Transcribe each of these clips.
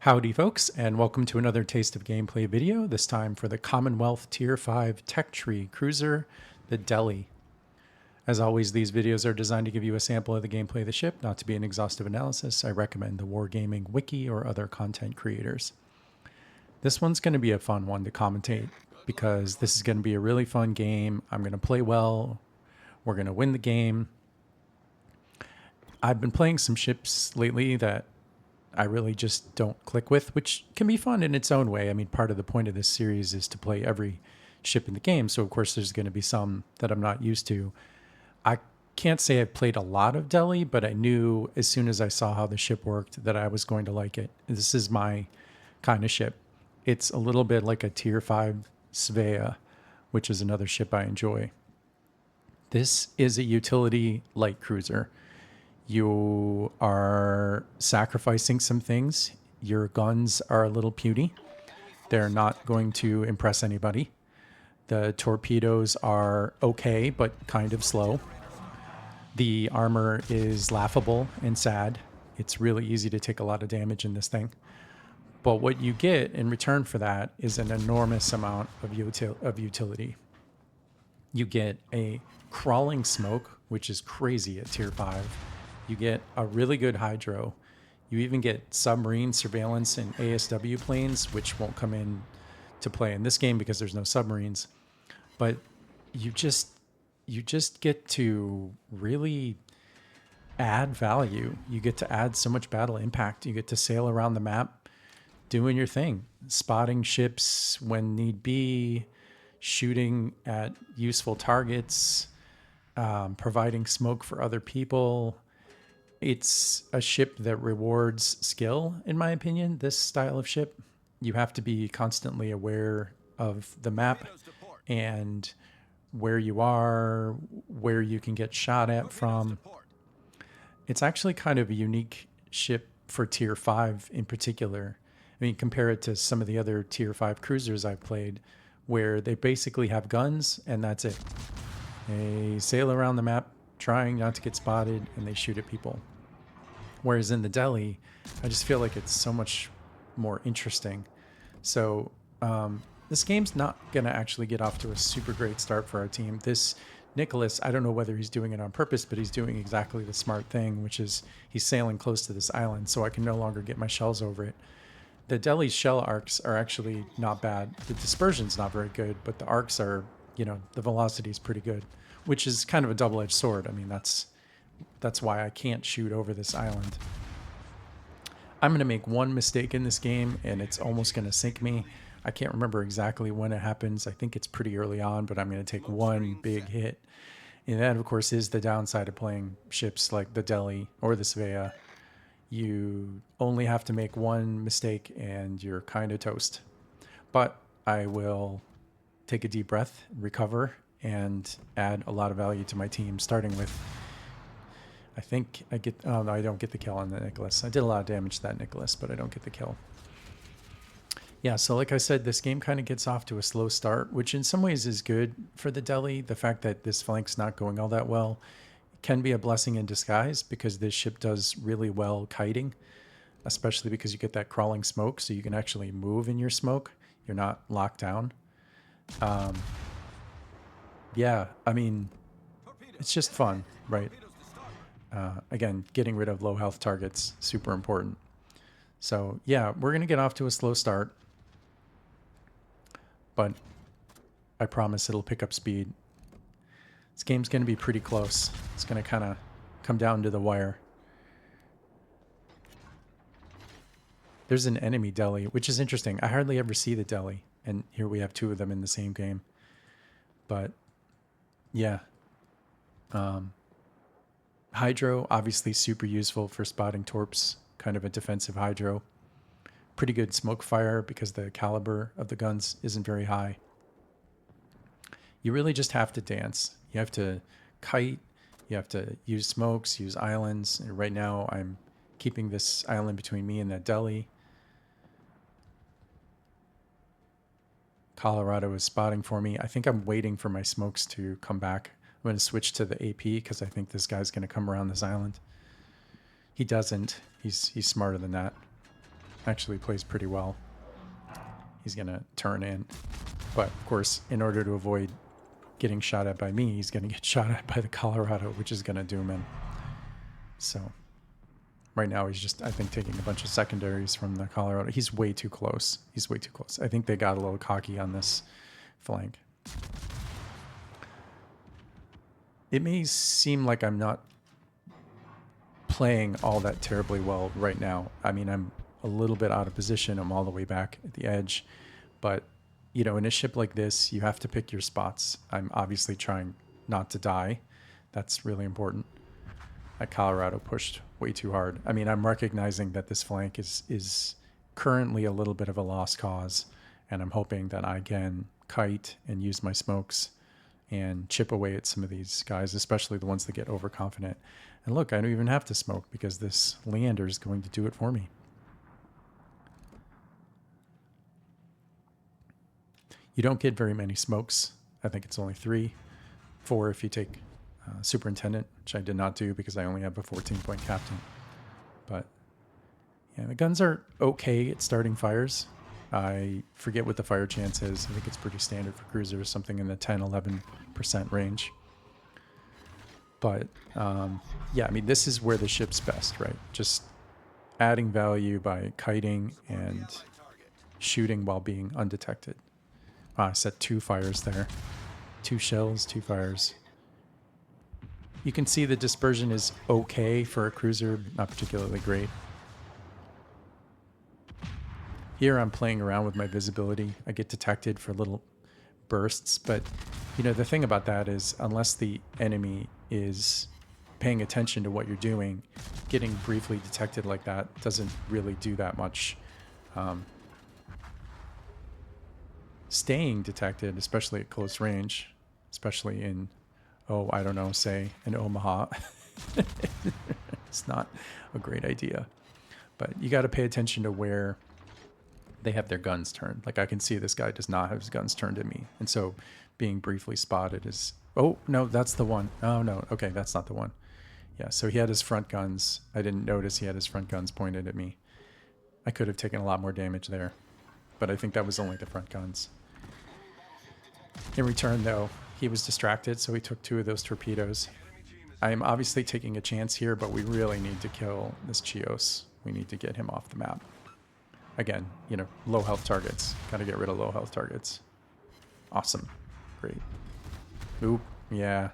Howdy folks, and welcome to another Taste of Gameplay video, this time for the Commonwealth Tier 5 Tech Tree Cruiser, the Delhi. As always, these videos are designed to give you a sample of the gameplay of the ship, not to be an exhaustive analysis. I recommend the Wargaming Wiki or other content creators. This one's going to be a fun one to commentate, because this is going to be a really fun game. I'm going to play well, we're going to win the game. I've been playing some ships lately that I really just don't click with, which can be fun in its own way. I mean, part of the point of this series is to play every ship in the game. So, of course, there's going to be some that I'm not used to. I can't say I've played a lot of Delhi, but I knew as soon as I saw how the ship worked that I was going to like it. This is my kind of ship. It's a little bit like a Tier 5 Svea, which is another ship I enjoy. This is a utility light cruiser. You are sacrificing some things. Your guns are a little puny. They're not going to impress anybody. The torpedoes are okay, but kind of slow. The armor is laughable and sad. It's really easy to take a lot of damage in this thing. But what you get in return for that is an enormous amount of utility. You get a crawling smoke, which is crazy at Tier 5. You get a really good hydro. You even get submarine surveillance and ASW planes, which won't come in to play in this game because there's no submarines. But you just get to really add value. You get to add so much battle impact. You get to sail around the map doing your thing, spotting ships when need be, shooting at useful targets, providing smoke for other people. It's a ship that rewards skill, in my opinion, this style of ship. You have to be constantly aware of the map and where you are, where you can get shot at from. It's actually kind of a unique ship for Tier 5 in particular. I mean, compare it to some of the other Tier 5 cruisers I've played, where they basically have guns and that's it. They sail around the map trying not to get spotted and they shoot at people. Whereas in the Delhi, I just feel like it's so much more interesting. So this game's not going to actually get off to a super great start for our team. This Nicholas, I don't know whether he's doing it on purpose, but he's doing exactly the smart thing, which is he's sailing close to this island so I can no longer get my shells over it. The Delhi's shell arcs are actually not bad. The dispersion's not very good, but the arcs are, the velocity is pretty good, which is kind of a double-edged sword. I mean, that's why I can't shoot over this island. I'm going to make one mistake in this game, and it's almost going to sink me. I can't remember exactly when it happens. I think it's pretty early on, but I'm going to take one big hit. And that, of course, is the downside of playing ships like the Delhi or the Svea. You only have to make one mistake, and you're kind of toast. But I will take a deep breath, recover, and add a lot of value to my team, starting with... I think I get... Oh, no, I don't get the kill on the Nicholas. I did a lot of damage to that Nicholas, but I don't get the kill. Yeah, so like I said, this game kind of gets off to a slow start, which in some ways is good for the Delhi. The fact that this flank's not going all that well can be a blessing in disguise because this ship does really well kiting, especially because you get that crawling smoke, so you can actually move in your smoke. You're not locked down. Yeah, I mean, it's just fun, right? Again, getting rid of low health targets, super important. So yeah, we're going to get off to a slow start, but I promise it'll pick up speed. This game's going to be pretty close. It's going to kind of come down to the wire. There's an enemy Delhi, which is interesting. I hardly ever see the Delhi, and here we have two of them in the same game. But yeah. Hydro, obviously super useful for spotting torps, kind of a defensive hydro. Pretty good smoke fire because the caliber of the guns isn't very high. You really just have to dance. You have to kite, you have to use smokes, use islands. And right now I'm keeping this island between me and that Delhi. Colorado is spotting for me. I think I'm waiting for my smokes to come back. I'm going to switch to the AP because I think this guy's going to come around this island. He doesn't. He's smarter than that. actually plays pretty well. He's going to turn in. But, of course, in order to avoid getting shot at by me, he's going to get shot at by the Colorado, which is going to doom him. So, right now he's just, I think, taking a bunch of secondaries from the Colorado. He's way too close. He's way too close. I think they got a little cocky on this flank. It may seem like I'm not playing all that terribly well right now. I mean, I'm a little bit out of position. I'm all the way back at the edge. But, you know, in a ship like this, you have to pick your spots. I'm obviously trying not to die. That's really important. That Colorado pushed way too hard. I mean, I'm recognizing that this flank is currently a little bit of a lost cause. And I'm hoping that I can kite and use my smokes and chip away at some of these guys, especially the ones that get overconfident. And look, I don't even have to smoke because this Leander is going to do it for me. You don't get very many smokes. I think it's only 3, 4 if you take Superintendent, which I did not do because I only have a 14-point captain. But yeah, the guns are okay at starting fires. I forget what the fire chance is. I think it's pretty standard for cruisers, something in the 10-11% range. But yeah, I mean, this is where the ship's best, right? Just adding value by kiting and shooting while being undetected. I set 2 fires there. 2 shells, 2 fires. You can see the dispersion is okay for a cruiser, not particularly great. Here I'm playing around with my visibility. I get detected for little bursts, but you know, the thing about that is unless the enemy is paying attention to what you're doing, getting briefly detected like that doesn't really do that much. Staying detected, especially at close range, especially in, oh, I don't know, say in Omaha, it's not a great idea. But you got to pay attention to where they have their guns turned. Like I can see this guy does not have his guns turned at me. And so being briefly spotted is, oh, no, that's the one. Oh, no. Okay, that's not the one. Yeah, so he had his front guns. I didn't notice he had his front guns pointed at me. I could have taken a lot more damage there, but I think that was only the front guns. In return, though, he was distracted, so he took 2 of those torpedoes. I am obviously taking a chance here, but we really need to kill this Chios. We need to get him off the map. Again, you know, low health targets. Got to get rid of low health targets. Awesome. Great. Oop. Yeah.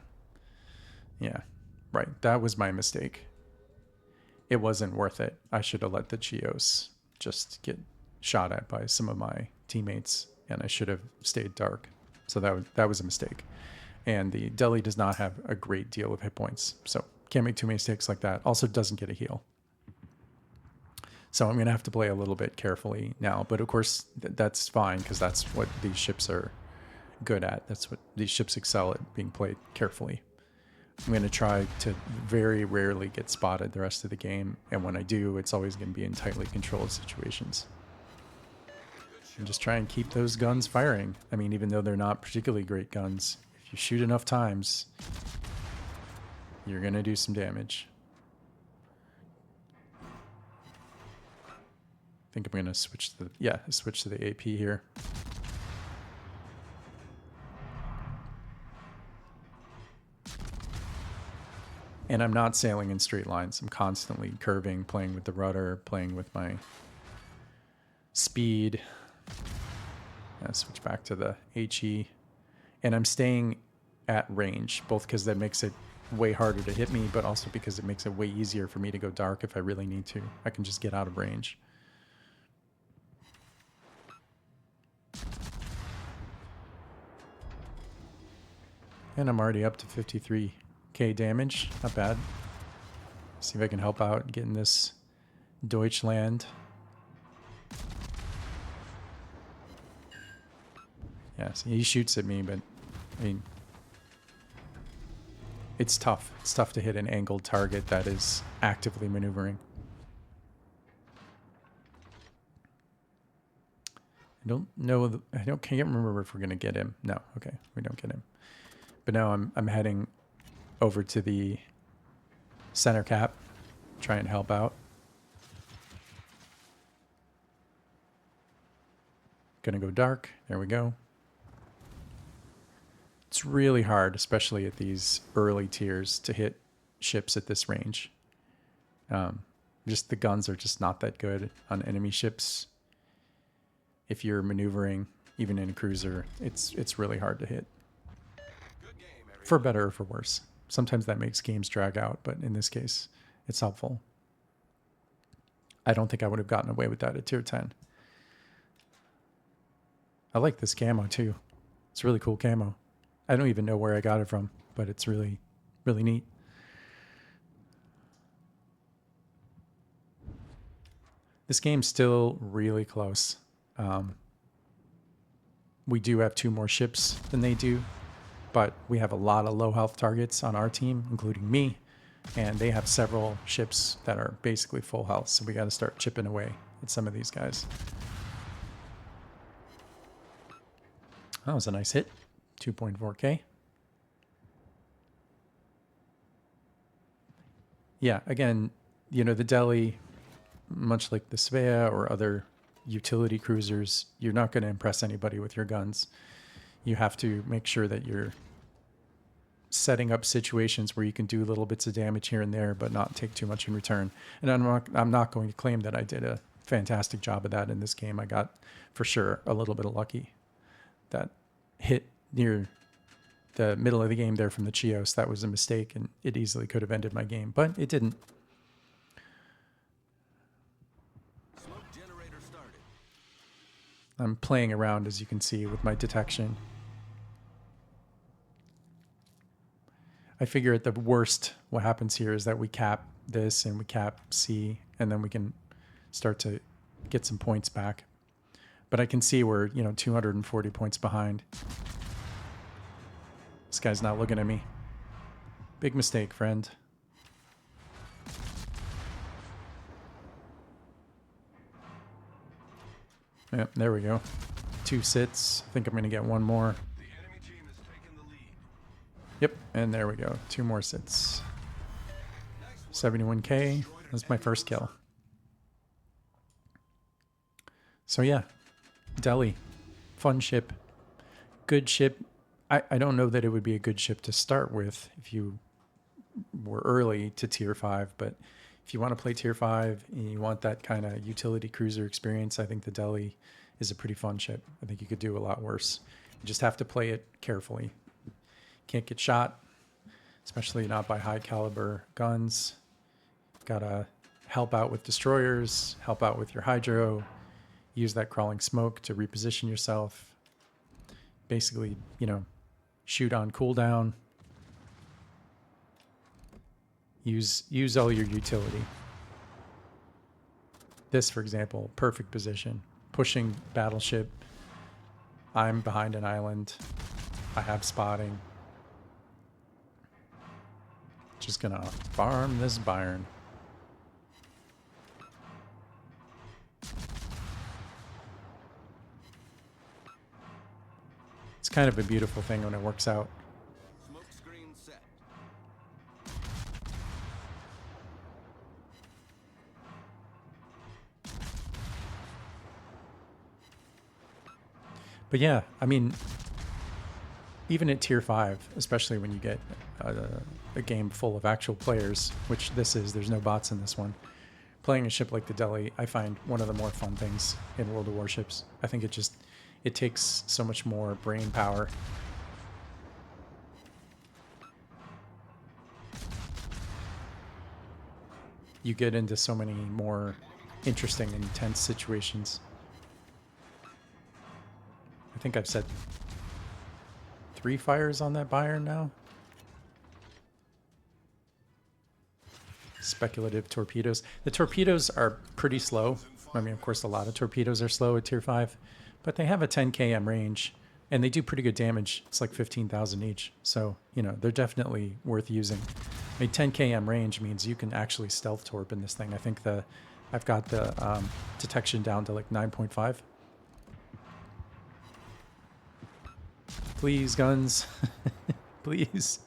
Yeah. Right. That was my mistake. It wasn't worth it. I should have let the Chios just get shot at by some of my teammates, and I should have stayed dark. So that was a mistake. And the Deli does not have a great deal of hit points, so can't make too many mistakes like that. Also doesn't get a heal. So I'm going to have to play a little bit carefully now. But of course, that's fine because that's what these ships are good at. That's what these ships excel at, being played carefully. I'm going to try to very rarely get spotted the rest of the game. And when I do, it's always going to be in tightly controlled situations. And just try and keep those guns firing. I mean, even though they're not particularly great guns, if you shoot enough times, you're going to do some damage. I think I'm going to switch to the AP here. And I'm not sailing in straight lines. I'm constantly curving, playing with the rudder, playing with my speed. Switch back to the HE. And I'm staying at range, both because that makes it way harder to hit me, but also because it makes it way easier for me to go dark if I really need to. I can just get out of range. And I'm already up to 53k damage. Not bad. See if I can help out getting this Deutschland. Yeah, see, he shoots at me, but I mean, it's tough. It's tough to hit an angled target that is actively maneuvering. I don't know. Can't remember if we're gonna get him. No, okay, we don't get him. But now I'm heading over to the center cap, try and help out. Gonna go dark. There we go. It's really hard, especially at these early tiers, to hit ships at this range. Just the guns are just not that good on enemy ships. If you're maneuvering, even in a cruiser, it's really hard to hit. For better or for worse. Sometimes that makes games drag out, but in this case, it's helpful. I don't think I would have gotten away with that at tier 10. I like this camo too. It's really cool camo. I don't even know where I got it from, but it's really, really neat. This game's still really close. We do have 2 more ships than they do, but we have a lot of low health targets on our team, including me, and they have several ships that are basically full health, so we got to start chipping away at some of these guys. That was a nice hit. 2.4k. Yeah, again, you know, the Delhi, much like the Svea or other utility cruisers, you're not going to impress anybody with your guns. You have to make sure that you're setting up situations where you can do little bits of damage here and there, but not take too much in return. And I'm not going to claim that I did a fantastic job of that in this game. I got, for sure, a little bit of lucky. That hit near the middle of the game there from the Chios, that was a mistake, and it easily could have ended my game, but it didn't. I'm playing around, as you can see, with my detection. I figure at the worst, what happens here is that we cap this and we cap C, and then we can start to get some points back. But I can see we're, 240 points behind. This guy's not looking at me. Big mistake, friend. Yep, there we go. 2 sits. I think I'm going to get 1 more. The enemy team has taken the lead. Yep, and there we go. 2 more sits. 71k. That's my first kill. So yeah, Delhi. Fun ship. Good ship. I don't know that it would be a good ship to start with if you were early to tier 5, but if you want to play tier 5 and you want that kind of utility cruiser experience, I think the Delhi is a pretty fun ship. I think you could do a lot worse. You just have to play it carefully. Can't get shot, especially not by high caliber guns. Gotta help out with destroyers, help out with your hydro, use that crawling smoke to reposition yourself. Basically, shoot on cooldown. Use all your utility. This, for example, perfect position. Pushing battleship. I'm behind an island. I have spotting. Just gonna farm this Byron. It's kind of a beautiful thing when it works out. Smoke screen set. But yeah, I mean, even at tier 5, especially when you get a game full of actual players, which this is, there's no bots in this one. Playing a ship like the Delhi, I find one of the more fun things in World of Warships. I think it takes so much more brain power. You get into so many more interesting and intense situations. I think I've said 3 fires on that Byron now. Speculative torpedoes. The torpedoes are pretty slow. I mean, of course, a lot of torpedoes are slow at tier 5, but they have a 10 km range and they do pretty good damage. It's like 15,000 each. So, they're definitely worth using. A 10 km range means you can actually stealth torp in this thing. I think I've got the detection down to like 9.5. Please, guns. Please.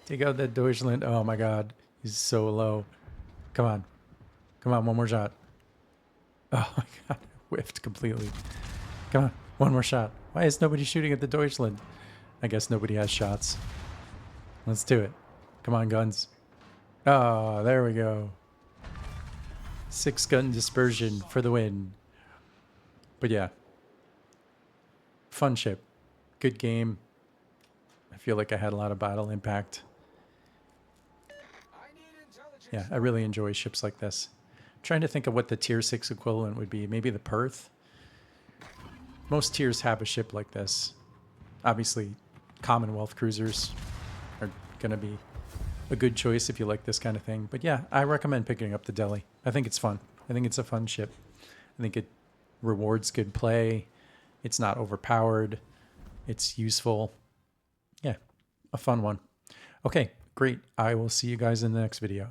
Take out that Deutschland. Oh my god. He's so low. Come on. Come on, one more shot. Oh my god. Whiffed completely. Come on. One more shot. Why is nobody shooting at the Deutschland? I guess nobody has shots. Let's do it. Come on, guns. Oh, there we go. 6-gun dispersion for the win. But yeah. Fun ship. Good game. I feel like I had a lot of battle impact. Yeah, I really enjoy ships like this. Trying to think of what the tier 6 equivalent would be. Maybe the Perth. Most tiers have a ship like this. Obviously, Commonwealth cruisers are going to be a good choice if you like this kind of thing. But yeah, I recommend picking up the Delhi. I think it's fun. I think it's a fun ship. I think it rewards good play. It's not overpowered. It's useful. Yeah, a fun one. Okay, great. I will see you guys in the next video.